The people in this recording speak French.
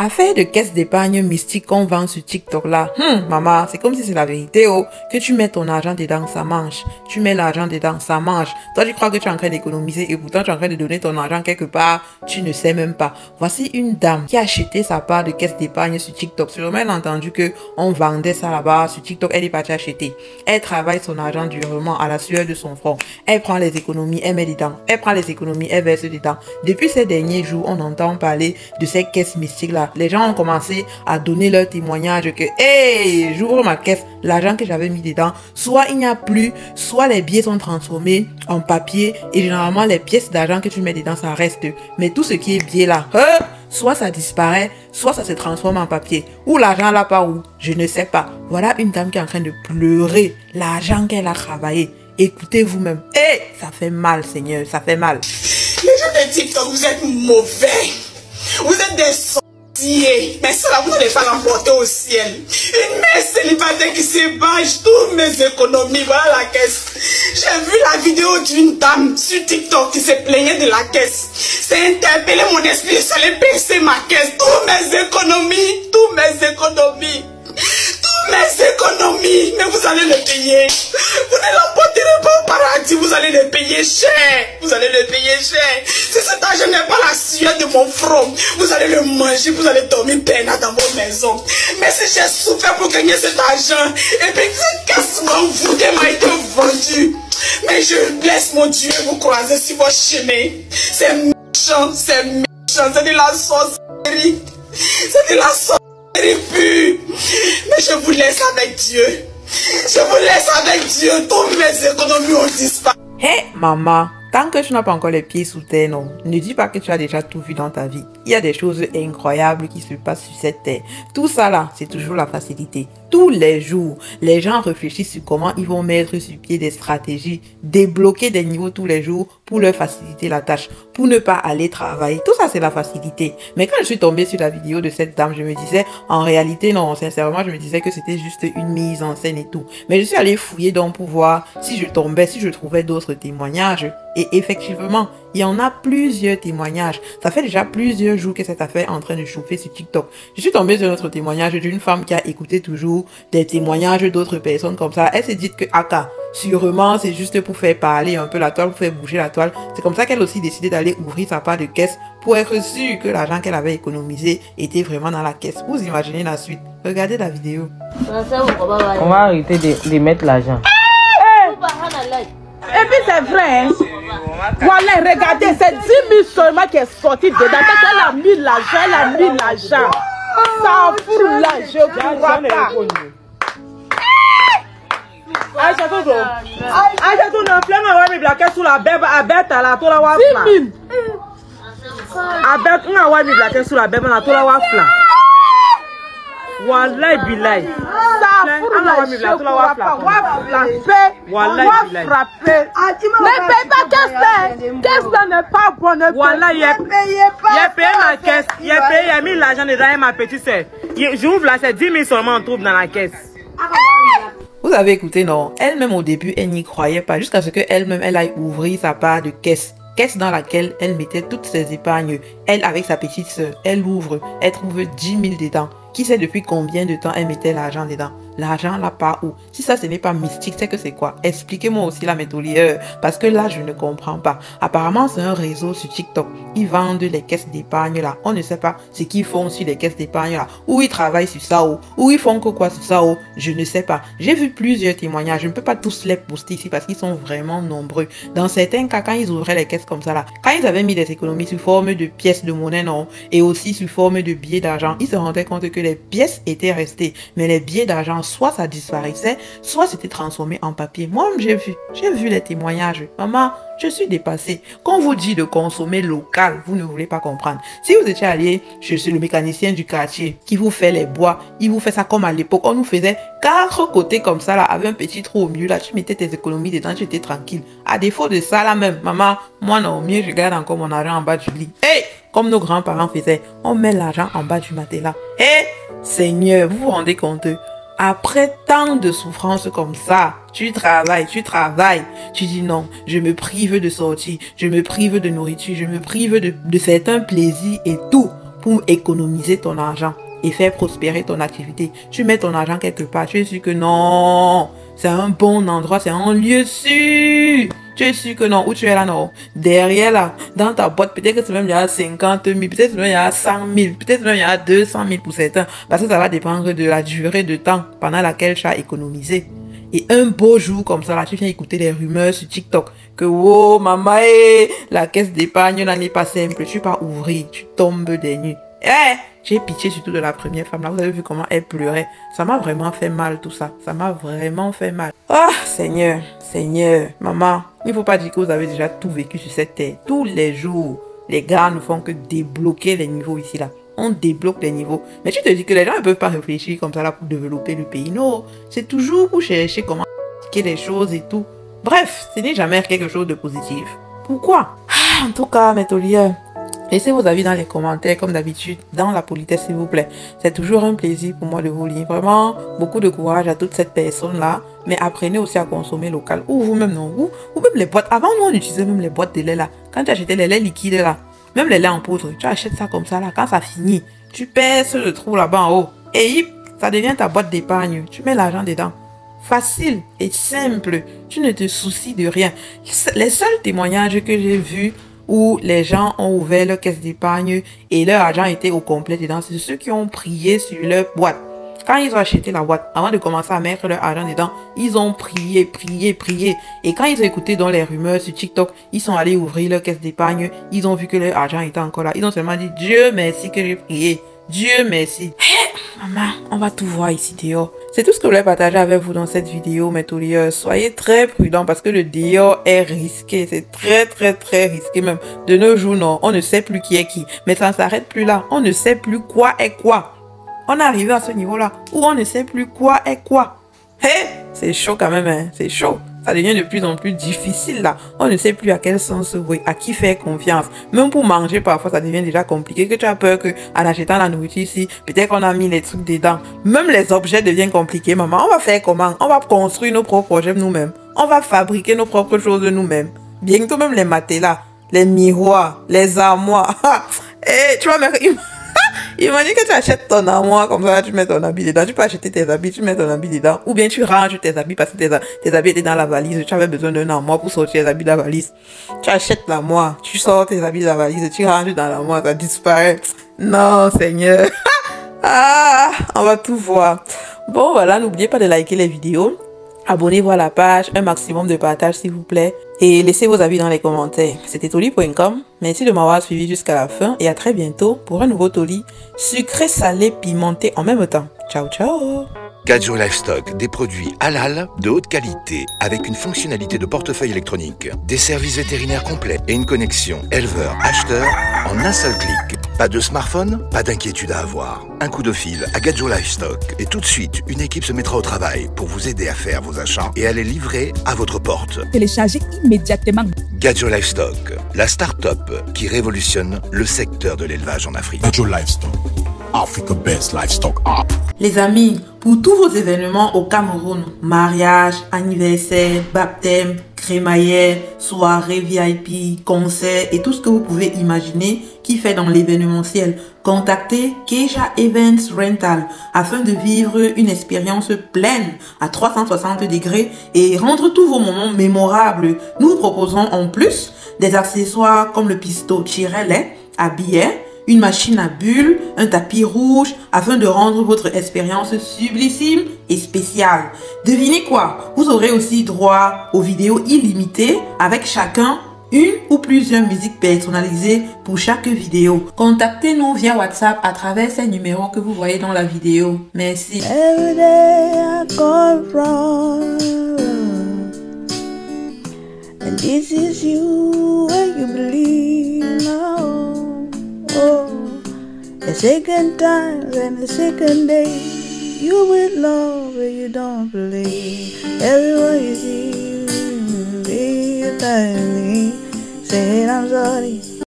Affaire de caisse d'épargne mystique qu'on vend sur TikTok là. Maman, c'est comme si c'est la vérité, oh. Que tu mets ton argent dedans, ça mange. Tu mets l'argent dedans, ça mange. Toi, tu crois que tu es en train d'économiser et pourtant tu es en train de donner ton argent quelque part. Tu ne sais même pas. Voici une dame qui a acheté sa part de caisse d'épargne sur TikTok. Sûrement, elle a entendu que on vendait ça là-bas sur TikTok. Elle est partie acheter. Elle travaille son argent durement à la sueur de son front. Elle prend les économies, elle met dedans. Elle prend les économies, elle verse dedans. Depuis ces derniers jours, on entend parler de ces caisses mystiques là. Les gens ont commencé à donner leur témoignage que, hey, j'ouvre ma caisse, l'argent que j'avais mis dedans, soit il n'y a plus, soit les billets sont transformés en papier et généralement les pièces d'argent que tu mets dedans, ça reste. Mais tout ce qui est billet là, soit ça disparaît, soit ça se transforme en papier. Ou l'argent là pas où, je ne sais pas. Voilà une dame qui est en train de pleurer l'argent qu'elle a travaillé. Écoutez vous-même. Hey, ça fait mal, Seigneur, ça fait mal. Les gens de TikTok, vous êtes mauvais. Vous êtes des sorciers. Mais ça là, vous n'allez pas l'emporter au ciel. Une mère célibataire qui s'ébâche toutes mes économies. Voilà la caisse. J'ai vu la vidéo d'une dame sur TikTok qui se plaignait de la caisse. C'est interpellé mon esprit. Je suis allé baisser ma caisse. Toutes mes économies. Mais vous allez le payer. Vous ne l'emporterez pas au paradis. Vous allez le payer cher. Si cet argent n'est pas la sueur de mon front, vous allez le manger. Vous allez dormir peinard dans vos maisons. Mais si j'ai souffert pour gagner cet argent, et puis qu'est-ce que vous m'a été vendu. Mais je laisse mon Dieu vous croiser sur votre chemin. C'est méchant. C'est de la sorcellerie. C'est de la sorcellerie pure. Mais je vous laisse avec Dieu. Toutes mes économies ont disparu. Hé, maman, tant que tu n'as pas encore les pieds sous terre, non, ne dis pas que tu as déjà tout vu dans ta vie. Il y a des choses incroyables qui se passent sur cette terre. Tout ça là, c'est toujours la facilité. Tous les jours, les gens réfléchissent sur comment ils vont mettre sur pied des stratégies, débloquer des niveaux tous les jours pour leur faciliter la tâche, pour ne pas aller travailler. Tout ça, c'est la facilité. Mais quand je suis tombée sur la vidéo de cette dame, je me disais, en réalité, non, sincèrement, je me disais que c'était juste une mise en scène et tout. Mais je suis allée fouiller donc pour voir si je trouvais d'autres témoignages. Et effectivement, il y en a plusieurs témoignages. Ça fait déjà plusieurs jours que cette affaire est en train de chauffer sur TikTok. Je suis tombée sur un autre témoignage d'une femme qui a écouté toujours des témoignages d'autres personnes comme ça. Elle s'est dit que, sûrement, c'est juste pour faire parler un peu la toile, pour faire bouger la toile. C'est comme ça qu'elle a aussi décidé d'aller ouvrir sa part de caisse pour être sûre que l'argent qu'elle avait économisé était vraiment dans la caisse. Vous imaginez la suite. Regardez la vidéo. On va arrêter de mettre l'argent. Et puis c'est vrai, hein? Voilà, regardez, c'est 10 000 seulement qui est sorti dedans. Elle a mis l'argent. Ça fout là, je crois pas. Aïcha, tu n'as plein de mi blaquer sous la bête à la tola wa flan. 6 000. On a mi blaquer sous la bête à la tola wa flan. Wallahi billahi. Ne paye pas caisse n'est pas bonne. Voilà, il a payé ma caisse. Il a mis l'argent dedans, ma petite soeur. J'ouvre là, c'est 10 000 seulement on trouve dans la caisse. Vous avez écouté, non? Elle-même au début, elle n'y croyait pas jusqu'à ce qu'elle-même, elle aille ouvrir sa part de caisse. Caisse dans laquelle elle mettait toutes ses épargnes. Elle, avec sa petite soeur, elle ouvre, elle trouve 10 000 dedans. Qui sait depuis combien de temps elle mettait l'argent dedans? L'argent là part où? Si ça ce n'est pas mystique, c'est que c'est quoi? Expliquez-moi aussi la méthodière, parce que là je ne comprends pas. Apparemment c'est un réseau sur TikTok. Ils vendent les caisses d'épargne là. On ne sait pas ce qu'ils font sur les caisses d'épargne là. Ou ils travaillent sur ça ou ils font que quoi sur ça je ne sais pas. J'ai vu plusieurs témoignages. Je ne peux pas tous les poster ici parce qu'ils sont vraiment nombreux. Dans certains cas, quand ils ouvraient les caisses comme ça là, quand ils avaient mis des économies sous forme de pièces de monnaie non, et aussi sous forme de billets d'argent, ils se rendaient compte que les pièces étaient restées, mais les billets d'argent, soit ça disparaissait, soit c'était transformé en papier. Moi, j'ai vu les témoignages. Maman, je suis dépassée. Quand on vous dit de consommer local, vous ne voulez pas comprendre. Si vous étiez allé chez le mécanicien du quartier qui vous fait les bois, il vous fait ça comme à l'époque. On nous faisait 4 côtés comme ça là, avec un petit trou au milieu là. Tu mettais tes économies dedans, tu étais tranquille. À défaut de ça là même, maman, moi non, mieux je garde encore mon argent en bas du lit. Hey, comme nos grands-parents faisaient, on met l'argent en bas du matelas. Hey, Seigneur, vous vous rendez compte? Après tant de souffrances comme ça, tu travailles, tu dis non, je me prive de sortir, je me prive de nourriture, je me prive de certains plaisirs et tout pour économiser ton argent et faire prospérer ton activité. Tu mets ton argent quelque part, tu es sûr que non, c'est un bon endroit, c'est un lieu sûr. Tu es sûr que non, où tu es là, non. Derrière là, dans ta boîte, peut-être que même il y a 50 000, peut-être même il y a 100 000, peut-être même il y a 200 000 pour certains. Parce que ça va dépendre de la durée de temps pendant laquelle tu as économisé. Et un beau jour comme ça, là, tu viens écouter les rumeurs sur TikTok que, oh, maman, la caisse d'épargne, là, n'est pas simple. Tu vas ouvrir, tu tombes des nues. J'ai pitié surtout de la première femme là. Vous avez vu comment elle pleurait. Ça m'a vraiment fait mal tout ça. Ça m'a vraiment fait mal. Ah, Seigneur, Seigneur, maman, il ne faut pas dire que vous avez déjà tout vécu sur cette terre. Tous les jours, les gars ne font que débloquer les niveaux ici là. On débloque les niveaux. Mais tu te dis que les gens ne peuvent pas réfléchir comme ça là pour développer le pays. Non, c'est toujours pour chercher comment expliquer les choses et tout. Bref, ce n'est jamais quelque chose de positif. Pourquoi? En tout cas, mes tauliers, laissez vos avis dans les commentaires, comme d'habitude, dans la politesse, s'il vous plaît. C'est toujours un plaisir pour moi de vous lire. Vraiment, beaucoup de courage à toute cette personne-là. Mais apprenez aussi à consommer local. Ou vous-même, non. Ou même les boîtes. Avant, nous, on utilisait même les boîtes de lait, là. Quand tu achetais les laits liquides, là. Même les laits en poudre. Tu achètes ça comme ça, là. Quand ça finit, tu perces le trou là-bas en haut. Et ça devient ta boîte d'épargne. Tu mets l'argent dedans. Facile et simple. Tu ne te soucies de rien. Les seuls témoignages que j'ai vus où les gens ont ouvert leur caisse d'épargne et leur argent était au complet dedans, c'est ceux qui ont prié sur leur boîte. Quand ils ont acheté la boîte, avant de commencer à mettre leur argent dedans, ils ont prié. Et quand ils ont écouté dans les rumeurs sur TikTok, ils sont allés ouvrir leur caisse d'épargne, ils ont vu que leur argent était encore là. Ils ont seulement dit, Dieu merci que j'ai prié. Dieu merci. Maman, on va tout voir ici dehors. C'est tout ce que je voulais partager avec vous dans cette vidéo, mes tauliers. Soyez très prudents parce que le dehors est risqué. C'est très risqué même. De nos jours, non, on ne sait plus qui est qui. Mais ça ne s'arrête plus là. On ne sait plus quoi est quoi. On est arrivé à ce niveau-là où on ne sait plus quoi est quoi. C'est chaud quand même, hein. C'est chaud. Ça devient de plus en plus difficile là. On ne sait plus à quel sens vouer, à qui faire confiance. Même pour manger, parfois, ça devient déjà compliqué. Que tu as peur que, en achetant la nourriture ici, peut-être qu'on a mis les trucs dedans. Même les objets deviennent compliqués, maman. On va faire comment? On va construire nos propres objets nous-mêmes. On va fabriquer nos propres choses nous-mêmes. Bientôt même les matelas, les miroirs, les armoires. Et tu vois, imagine que tu achètes ton armoire comme ça, tu mets ton habit dedans. Tu peux acheter tes habits, tu mets ton habit dedans. Ou bien tu ranges tes habits parce que tes habits étaient dans la valise. Tu avais besoin d'un armoire pour sortir les habits de la valise. Tu achètes l'armoire, tu sors tes habits de la valise, tu ranges dans l'armoire, ça disparaît. Non, Seigneur. On va tout voir. Bon, voilà, n'oubliez pas de liker les vidéos. Abonnez-vous à la page, un maximum de partage s'il vous plaît. Et laissez vos avis dans les commentaires. C'était Toli.com. Merci de m'avoir suivi jusqu'à la fin. Et à très bientôt pour un nouveau Toli sucré, salé, pimenté en même temps. Ciao, ciao. Gadjo Livestock, des produits halal de haute qualité avec une fonctionnalité de portefeuille électronique, des services vétérinaires complets et une connexion éleveur-acheteur en un seul clic. Pas de smartphone, pas d'inquiétude à avoir. Un coup de fil à Gadjo Livestock et tout de suite, une équipe se mettra au travail pour vous aider à faire vos achats et à les livrer à votre porte. Téléchargez immédiatement Gadjo Livestock, la start-up qui révolutionne le secteur de l'élevage en Afrique. Gadjo Livestock, Africa Best Livestock. Les amis, pour tous vos événements au Cameroun, mariage, anniversaire, baptême, crémaillère, soirée VIP, concert et tout ce que vous pouvez imaginer qui fait dans l'événementiel, contactez Keja Events Rental afin de vivre une expérience pleine à 360 degrés et rendre tous vos moments mémorables. Nous vous proposons en plus des accessoires comme le pistolet à billets, une machine à bulles, un tapis rouge, afin de rendre votre expérience sublissime et spéciale. Devinez quoi? Vous aurez aussi droit aux vidéos illimitées avec chacun une ou plusieurs musiques personnalisées pour chaque vidéo. Contactez-nous via WhatsApp à travers ces numéros que vous voyez dans la vidéo. Merci. Every day I go wrong, and this is you where you believe now. Oh, the second time and the second day, you with love but you don't believe. Everyone you see, be telling me, saying I'm sorry.